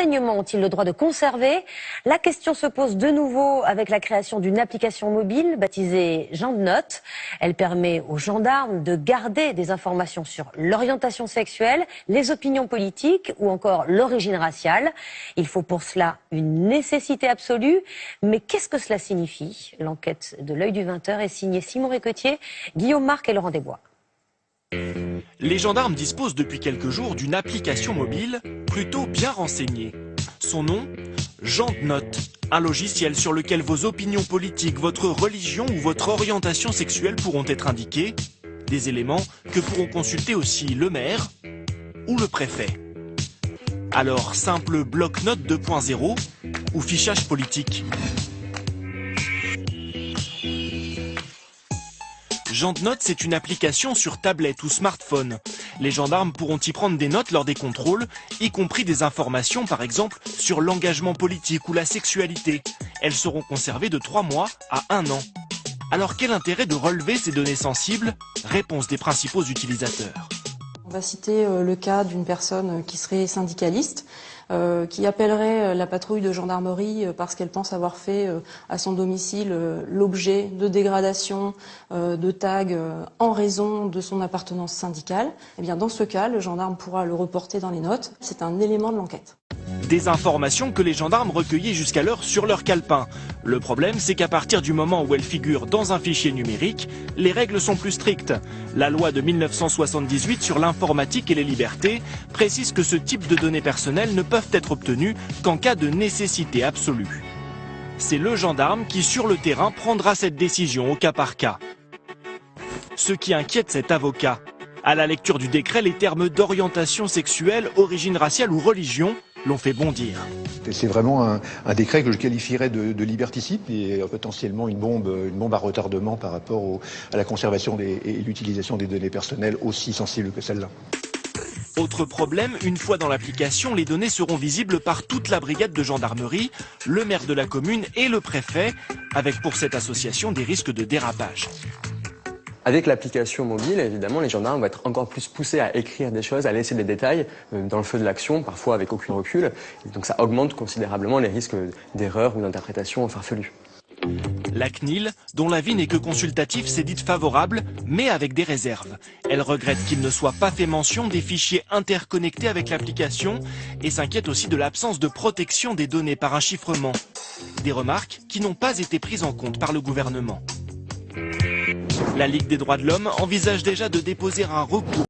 renseignements ont-ils le droit de conserver? La question se pose de nouveau avec la création d'une application mobile baptisée GendNote. Elle permet aux gendarmes de garder des informations sur l'orientation sexuelle, les opinions politiques ou encore l'origine raciale. Il faut pour cela une nécessité absolue. Mais qu'est-ce que cela signifie? L'enquête de l'Œil du 20h est signée Simon Riquetier, Guillaume Marc et Laurent Desbois. Les gendarmes disposent depuis quelques jours d'une application mobile plutôt bien renseignée. Son nom, GendNote, un logiciel sur lequel vos opinions politiques, votre religion ou votre orientation sexuelle pourront être indiquées. Des éléments que pourront consulter aussi le maire ou le préfet. Alors, simple bloc-notes 2.0 ou fichage politique? GendNote, c'est une application sur tablette ou smartphone. Les gendarmes pourront y prendre des notes lors des contrôles, y compris des informations par exemple sur l'engagement politique ou la sexualité. Elles seront conservées de 3 mois à 1 an. Alors quel intérêt de relever ces données sensibles? Réponse des principaux utilisateurs. On va citer le cas d'une personne qui serait syndicaliste, qui appellerait la patrouille de gendarmerie parce qu'elle pense avoir fait à son domicile l'objet de dégradation, de tags en raison de son appartenance syndicale. Eh bien, dans ce cas, le gendarme pourra le reporter dans les notes. C'est un élément de l'enquête. Des informations que les gendarmes recueillaient jusqu'alors sur leur calepin. Le problème, c'est qu'à partir du moment où elles figurent dans un fichier numérique, les règles sont plus strictes. La loi de 1978 sur l'informatique et les libertés précise que ce type de données personnelles ne peuvent être obtenues qu'en cas de nécessité absolue. C'est le gendarme qui, sur le terrain, prendra cette décision au cas par cas. Ce qui inquiète cet avocat. À la lecture du décret, les termes d'orientation sexuelle, origine raciale ou religion l'ont fait bondir. C'est vraiment un décret que je qualifierais de liberticide et potentiellement une bombe à retardement par rapport à la conservation et l'utilisation des données personnelles aussi sensibles que celle-là. Autre problème, une fois dans l'application, les données seront visibles par toute la brigade de gendarmerie, le maire de la commune et le préfet, avec pour cette association des risques de dérapage. Avec l'application mobile, évidemment, les gendarmes vont être encore plus poussés à écrire des choses, à laisser des détails dans le feu de l'action, parfois avec aucun recul. Et donc ça augmente considérablement les risques d'erreurs ou d'interprétation farfelues. La CNIL, dont l'avis n'est que consultatif, s'est dite favorable, mais avec des réserves. Elle regrette qu'il ne soit pas fait mention des fichiers interconnectés avec l'application et s'inquiète aussi de l'absence de protection des données par un chiffrement. Des remarques qui n'ont pas été prises en compte par le gouvernement. La Ligue des droits de l'homme envisage déjà de déposer un recours